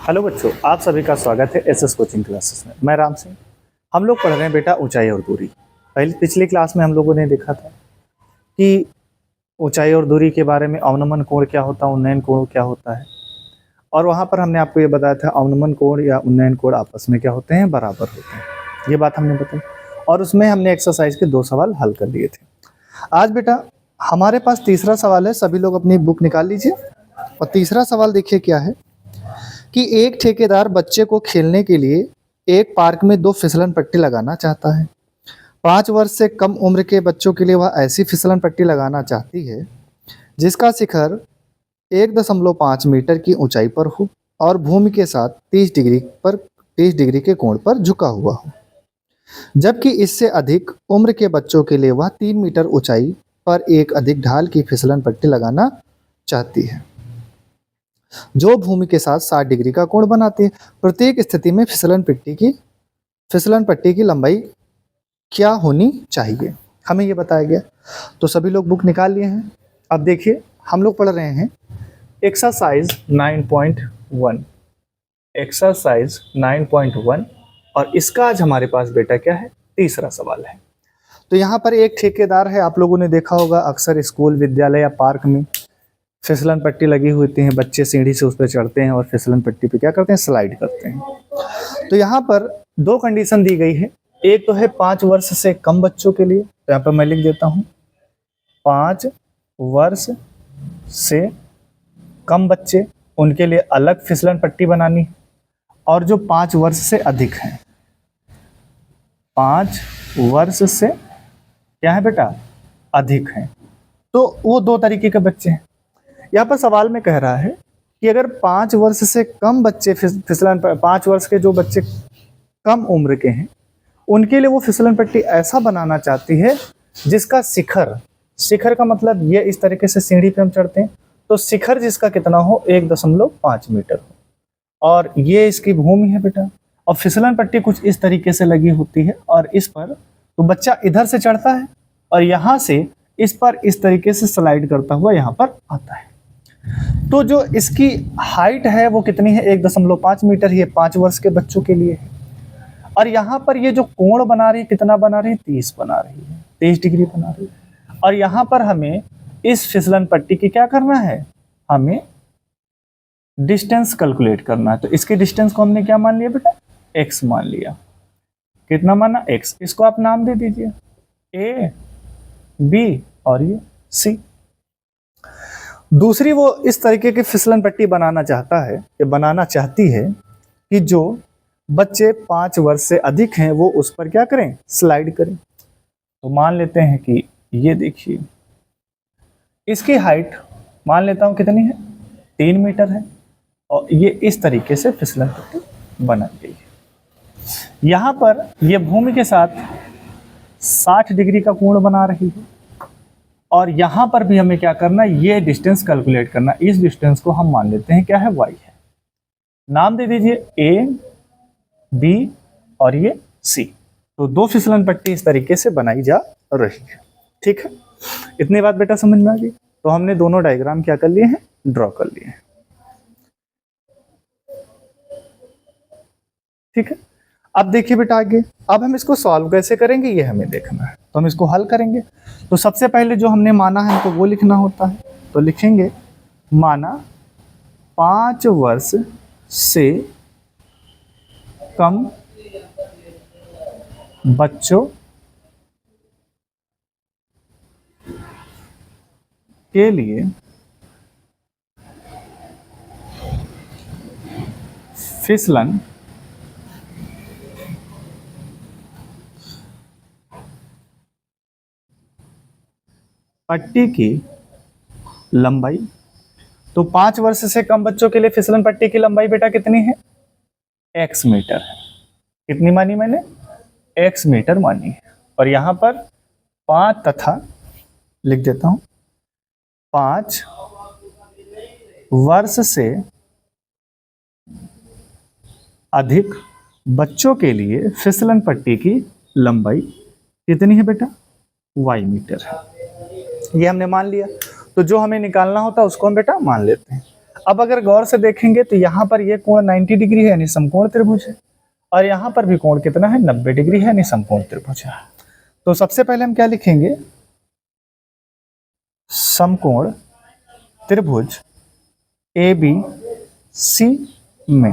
Hello बच्चों, आप सभी का स्वागत है एसएस कोचिंग क्लासेस में। मैं राम सिंह। हम लोग पढ़ रहे हैं बेटा ऊंचाई और दूरी। पिछली क्लास में हम लोगों ने देखा था कि ऊंचाई और दूरी के बारे में अवनमन कोण क्या होता है, उन्नयन कोण क्या होता है। और वहाँ पर हमने आपको ये बताया था अवनमन कोण या उन्नयन कोण आपस में क्या होते हैं, बराबर होते हैं। ये बात हमने बताई और उसमें हमने एक्सरसाइज के 2 सवाल हल कर लिए थे। आज बेटा हमारे पास तीसरा सवाल है। सभी लोग अपनी बुक निकाल लीजिए। और तीसरा सवाल देखिए क्या है कि एक ठेकेदार बच्चे को खेलने के लिए एक पार्क में 2 फिसलन पट्टी लगाना चाहता है। 5 वर्ष से कम उम्र के बच्चों के लिए वह ऐसी फिसलन पट्टी लगाना चाहती है जिसका शिखर 1.5 मीटर की ऊंचाई पर हो और भूमि के साथ 30 डिग्री के कोण पर झुका हुआ हो, जबकि इससे अधिक उम्र के बच्चों के लिए वह 3 मीटर ऊंचाई पर एक अधिक ढाल की फिसलन पट्टी लगाना चाहती है जो भूमि के साथ 60 डिग्री का कोण बनाती है। प्रत्येक स्थिति में फिसलन पट्टी की लंबाई क्या होनी चाहिए, हमें यह बताया गया। तो सभी लोग बुक निकाल लिए हैं। अब देखिए हम लोग पढ़ रहे हैं एक्सरसाइज 9.1 और इसका आज हमारे पास बेटा क्या है, तीसरा सवाल है। तो यहाँ पर एक ठेकेदार है। आप लोगों ने देखा होगा अक्सर स्कूल, विद्यालय या पार्क में फिसलन पट्टी लगी हुई होती है। बच्चे सीढ़ी से उस पर चढ़ते हैं और फिसलन पट्टी पे क्या करते हैं, स्लाइड करते हैं। तो यहाँ पर 2 कंडीशन दी गई है। एक तो है 5 वर्ष से कम बच्चों के लिए, तो यहाँ पर मैं लिख देता हूँ 5 वर्ष से कम बच्चे, उनके लिए अलग फिसलन पट्टी बनानी है। और जो 5 वर्ष से अधिक हैं, 5 वर्ष से क्या है बेटा, अधिक हैं, तो वो 2 तरीके के बच्चे हैं। यहाँ पर सवाल में कह रहा है कि अगर 5 वर्ष से कम बच्चे 5 वर्ष के जो बच्चे कम उम्र के हैं उनके लिए वो फिसलन पट्टी ऐसा बनाना चाहती है जिसका शिखर का मतलब ये इस तरीके से सीढ़ी पे हम चढ़ते हैं, तो शिखर जिसका कितना हो 1.5 मीटर हो, और ये इसकी भूमि है बेटा। और फिसलन पट्टी कुछ इस तरीके से लगी होती है और इस पर तो बच्चा इधर से चढ़ता है और यहाँ से इस पर इस तरीके से स्लाइड करता हुआ यहाँ पर आता है। तो जो इसकी हाइट है वो कितनी है, 1.5 मीटर ही है, 5 वर्ष के बच्चों के लिए है। और यहाँ पर ये जो कोण बना रही है, कितना बना रही है, 30 बना रही है, 30 डिग्री बना रही है। और यहाँ पर हमें इस फिसलन पट्टी की क्या करना है, हमें डिस्टेंस कैलकुलेट करना है। तो इसकी डिस्टेंस को हमने क्या मान लिया बेटा, x मान लिया। कितना माना, x। इसको आप नाम दे दीजिए a, b और ये c। दूसरी वो इस तरीके की फिसलन पट्टी बनाना चाहती है कि जो बच्चे 5 वर्ष से अधिक हैं वो उस पर क्या करें, स्लाइड करें। तो मान लेते हैं कि ये देखिए इसकी हाइट मान लेता हूं कितनी है, 3 मीटर है और ये इस तरीके से फिसलन पट्टी बनाई गई है। यहाँ पर ये भूमि के साथ 60 डिग्री का कोण बना रही है और यहाँ पर भी हमें क्या करना है, ये डिस्टेंस कैलकुलेट करना। इस डिस्टेंस को हम मान लेते हैं क्या है, y है। नाम दे दीजिए a, b और ये c। तो 2 फिसलन पट्टी इस तरीके से बनाई जा रही है। ठीक है, इतनी बात बेटा समझ में आ गई। तो हमने दोनों डायग्राम क्या कर लिए हैं, ड्रॉ कर लिए हैं। ठीक है, अब देखिए बेटा आगे, अब हम इसको सॉल्व कैसे करेंगे ये हमें देखना है। तो हम इसको हल करेंगे। तो सबसे पहले जो हमने माना है हमको वो लिखना होता है। तो लिखेंगे माना 5 वर्ष से कम बच्चों के लिए फिसलन पट्टी की लंबाई। तो 5 वर्ष से कम बच्चों के लिए फिसलन पट्टी की लंबाई बेटा कितनी है, x मीटर है। कितनी मानी मैंने, x मीटर मानी है। और यहां पर 5 तथा लिख देता हूं 5 वर्ष से अधिक बच्चों के लिए फिसलन पट्टी की लंबाई कितनी है बेटा, y मीटर है। ये हमने मान लिया। तो जो हमें निकालना होता है उसको हम बेटा मान लेते हैं। अब अगर गौर से देखेंगे तो यहाँ पर ये कोण 90 डिग्री है यानी समकोण त्रिभुज है, और यहाँ पर भी कोण कितना है 90 डिग्री है यानी समकोण त्रिभुज है। तो सबसे पहले हम क्या लिखेंगे, समकोण त्रिभुज ABC में।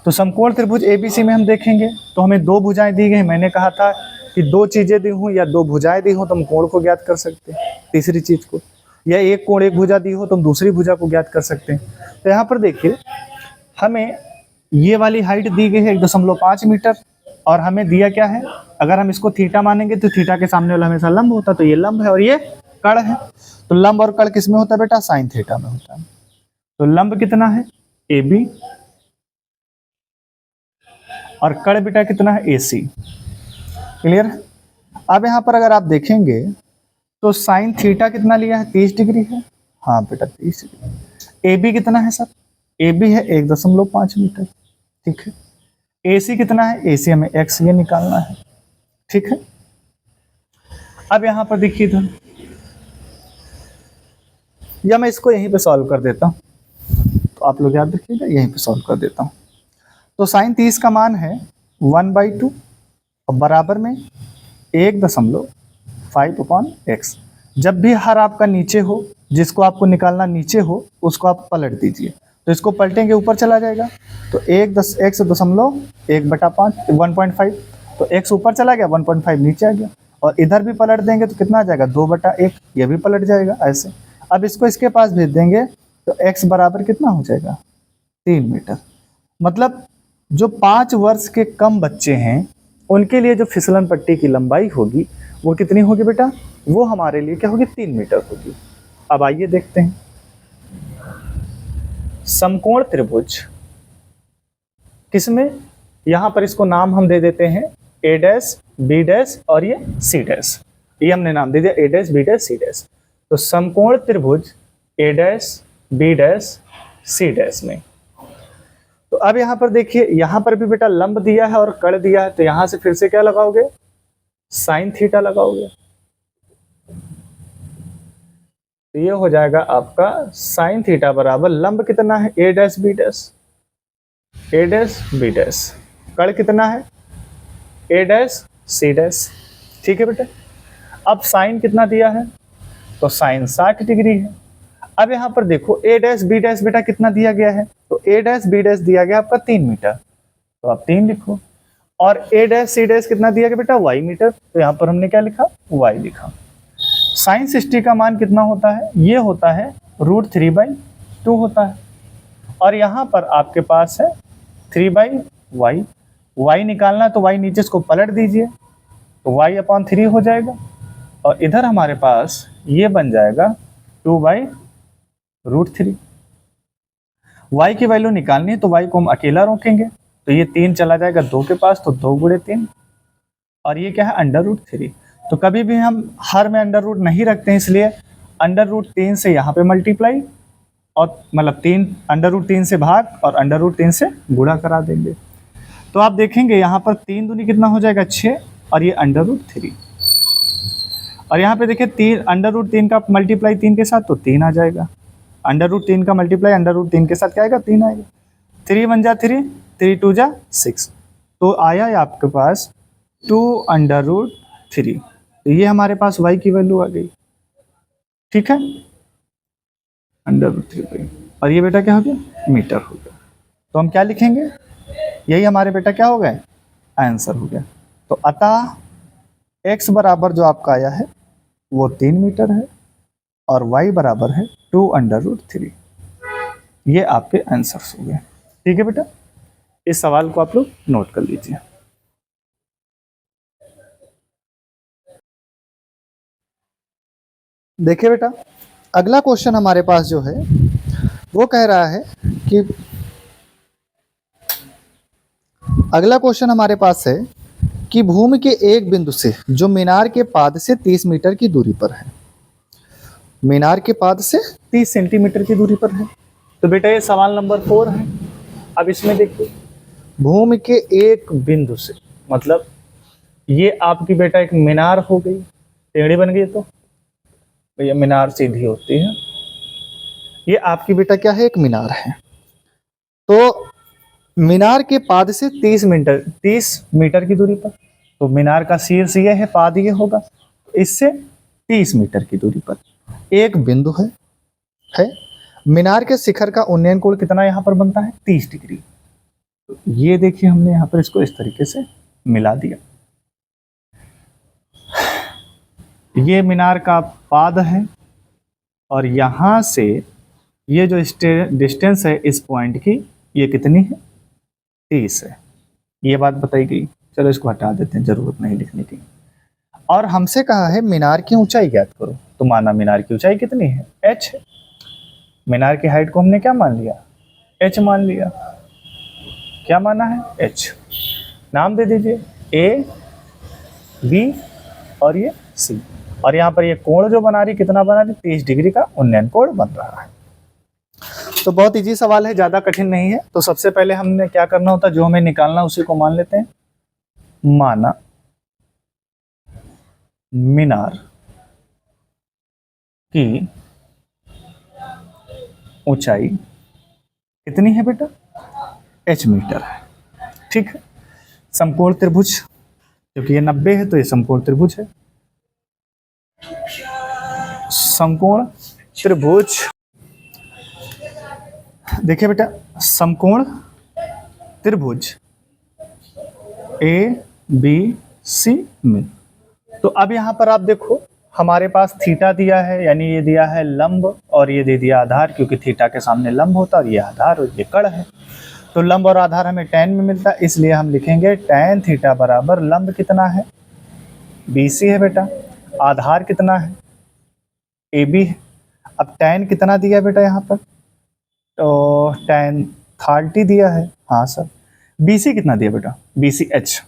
तो समकोण त्रिभुज ABC में हम देखेंगे तो हमें दो भुजाएं दी गई। मैंने कहा था कि दो चीजें दी हों या दो भुजाएं दी हों तो हम कोण को ज्ञात कर सकते हैं, तीसरी चीज को, या एक कोण एक भुजा दी हो तो हम दूसरी भुजा को ज्ञात कर सकते हैं। तो यहाँ पर देखिए हमें ये वाली हाइट दी गई है 1.5 मीटर, और हमें दिया क्या है, अगर हम इसको थीटा मानेंगे तो थीटा के सामने वाला हमेशा लंब होता है, तो ये लंब है और ये कर्ण है। तो लंब और कर्ण किस में होता है बेटा, साइन थीटा में होता है। तो लंब कितना है AB और कर्ण बेटा कितना है AC। क्लियर। अब यहाँ पर अगर आप देखेंगे तो साइन थीटा कितना लिया है, 30 डिग्री है। हाँ बेटा 30 डिग्री। AB कितना है सर, AB है 1.5 मीटर। ठीक है। AC कितना है, AC हमें x ये निकालना है। ठीक है। अब यहाँ पर देखिए इधर, या मैं इसको यहीं पे सॉल्व कर देता हूँ, तो आप लोग याद रखिएगा, यहीं पे सॉल्व कर देता हूँ। तो साइन 30 का मान है 1/2 और बराबर में 1.5/x। जब भी हर आपका नीचे हो, जिसको आपको निकालना नीचे हो, उसको आप पलट दीजिए। तो इसको पलटेंगे ऊपर चला जाएगा, तो 1.5, तो x ऊपर चला गया, 1.5 नीचे आ गया। और इधर भी पलट देंगे तो कितना आ जाएगा, 2/1, ये भी पलट जाएगा ऐसे। अब इसको इसके पास भेज देंगे तो x बराबर कितना हो जाएगा, 3 मीटर। मतलब जो 5 वर्ष के कम बच्चे हैं उनके लिए जो फिसलन पट्टी की लंबाई होगी वो कितनी होगी बेटा, वो हमारे लिए क्या होगी, 3 मीटर होगी। अब आइए देखते हैं समकोण त्रिभुज किसमें, यहां पर इसको नाम हम दे देते हैं A डैश B डैश और ये C डैश, ये हमने नाम दे दिया A dash B dash C dash. तो समकोण त्रिभुज A dash B dash C dash में, तो अब यहाँ पर देखिए, यहाँ पर भी बेटा लंब दिया है और कर्ण दिया है, तो यहां से फिर से क्या लगाओगे, साइन थीटा लगाओगे। तो ये हो जाएगा आपका साइन थीटा बराबर लंब कितना है A dash B dash, A dash B dash, कर्ण कितना है A डैश C डैश। ठीक है बेटा। अब साइन कितना दिया है, तो साइन 60 डिग्री है। अब यहाँ पर देखो A डैश B डैश बेटा कितना दिया गया है, तो A डैश B डैश दिया गया आपका 3 मीटर, तो आप 3 लिखो। और A डैश C डैश कितना दिया गया बेटा, y मीटर, तो यहाँ पर हमने क्या लिखा, y लिखा। साइन 60 का मान कितना होता है, ये होता है √3/2 होता है। और यहाँ पर आपके पास है 3/y, y निकालना है तो y नीचे इसको पलट दीजिए, तो y/3 हो जाएगा। और इधर हमारे पास ये बन जाएगा 2/√3। y की वैल्यू निकालनी है तो y को हम अकेला रोकेंगे, तो ये 3 चला जाएगा 2 के पास, तो 2 × 3, और ये क्या है √3। तो कभी भी हम हर में अंडर रूट नहीं रखते हैं, इसलिए √3 से यहाँ पे मल्टीप्लाई, और मतलब 3 √3 से भाग और √3 से गुणा करा देंगे। तो आप देखेंगे यहाँ पर 3 दूनी कितना हो जाएगा, 6, और ये √3। और यहाँ पे देखिए 3 का मल्टीप्लाई 3 के साथ तो 3 आ जाएगा, √3 का मल्टीप्लाई √3 के साथ क्या आएगा, 3 आएगा। 3 1 जा 3, 3 2 जा 6, तो आया है आपके पास 2√3। तो ये हमारे पास y की वैल्यू आ गई। ठीक है, √3, और ये बेटा क्या हो गया, मीटर हो गया। तो हम क्या लिखेंगे, यही हमारे बेटा क्या हो गए, आंसर हो गया। तो अतः x बराबर जो आपका आया है वो 3 मीटर है और y बराबर है 2√3। ये आपके आंसर्स हो गए। ठीक है बेटा, इस सवाल को आप लोग नोट कर लीजिए। देखिए बेटा, अगला क्वेश्चन हमारे पास जो है वो कह रहा है कि अगला क्वेश्चन हमारे पास है कि भूमि के एक बिंदु से जो मीनार के पाद से 30 मीटर की दूरी पर है, मीनार के पाद से 30 सेंटीमीटर की दूरी पर है। तो बेटा ये सवाल नंबर 4 है। अब इसमें देखिए, भूमि के एक बिंदु से, मतलब ये आपकी बेटा एक मीनार हो गई, टेढ़ी बन गई, तो ये मीनार सीधी होती है, ये आपकी बेटा क्या है, एक मीनार है। तो मीनार के पाद से 30 मीटर की दूरी पर, तो मीनार का शीर्ष ये है, पाद ये होगा, इससे 30 मीटर की दूरी पर एक बिंदु है। मीनार के शिखर का उन्नयन कोण कितना यहाँ पर बनता है, 30 डिग्री। तो ये देखिए हमने यहाँ पर इसको इस तरीके से मिला दिया। ये मीनार का पाद है और यहाँ से ये जो डिस्टेंस है इस पॉइंट की, ये कितनी है, 30 है। ये बात बताई गई। चलो इसको हटा देते हैं, जरूरत नहीं लिखने की। और हमसे कहा है मीनार की ऊंचाई ज्ञात करो। तो माना मीनार की ऊंचाई कितनी है, h है। मीनार की हाइट को हमने क्या मान लिया, h मान लिया। क्या माना है, h। नाम दे दीजिए a, b और ये c। और यहाँ पर ये कोण जो बना रही, कितना बना रही, 30 डिग्री का उन्नयन कोण बन रहा है। तो बहुत इजी सवाल है, ज्यादा कठिन नहीं है। तो सबसे पहले हमने क्या करना होता है, जो हमें निकालना उसी को मान लेते हैं। माना मीनार की ऊंचाई कितनी है बेटा, h मीटर है। ठीक है। समकोण त्रिभुज, क्योंकि ये 90 है तो ये समकोण त्रिभुज है। समकोण त्रिभुज, देखिए बेटा, समकोण त्रिभुज ABC में। तो अब यहाँ पर आप देखो, हमारे पास थीटा दिया है, यानी ये दिया है लंब, और ये दे दिया आधार, क्योंकि थीटा के सामने लंब होता है और ये आधार और ये कड़ है। तो लंब और आधार हमें tan में मिलता है, इसलिए हम लिखेंगे tan थीटा बराबर लंब कितना है, BC है बेटा, आधार कितना है, AB है। अब tan कितना दिया है बेटा यहाँ पर, तो tan 30 दिया है, हाँ सर। BC कितना दिया बेटा, BC h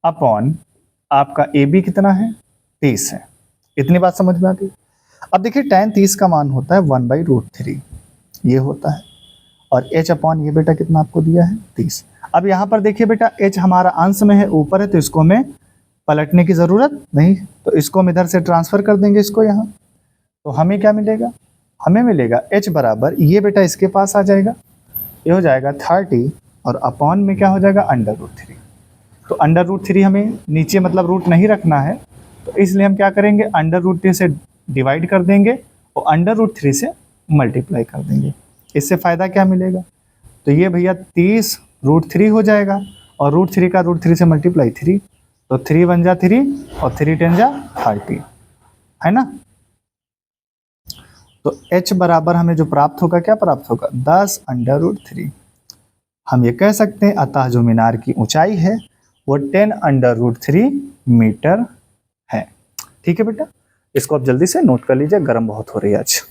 अपॉन आपका AB कितना है, 30 है। इतनी बात समझ में आ गई। अब देखिए tan 30 का मान होता है 1/√3, ये होता है, और h अपॉन ये बेटा कितना आपको दिया है, 30। अब यहाँ पर देखिए बेटा, h हमारा अंश में है, ऊपर है, तो इसको हमें पलटने की जरूरत नहीं, तो इसको हम इधर से ट्रांसफर कर देंगे इसको यहाँ। तो हमें क्या मिलेगा, हमें मिलेगा h बराबर, ये बेटा इसके पास आ जाएगा, ये हो जाएगा 30, और अपॉन में क्या हो जाएगा, √3। तो √3 हमें नीचे मतलब रूट नहीं रखना है, तो इसलिए हम क्या करेंगे, √3 से डिवाइड कर देंगे और √3 से मल्टीप्लाई कर देंगे। इससे फ़ायदा क्या मिलेगा, तो ये भैया 30 √3 हो जाएगा, और √3 का √3 से मल्टीप्लाई 3, तो 3 1 जा 3 और 3 10 जा 30, है ना। तो h बराबर हमें जो प्राप्त होगा, क्या प्राप्त होगा, 10 √3। हम ये कह सकते हैं, अतः जो मीनार की ऊंचाई है वो 10 √3 मीटर है। ठीक है बेटा, इसको आप जल्दी से नोट कर लीजिए, गर्म बहुत हो रही है आज।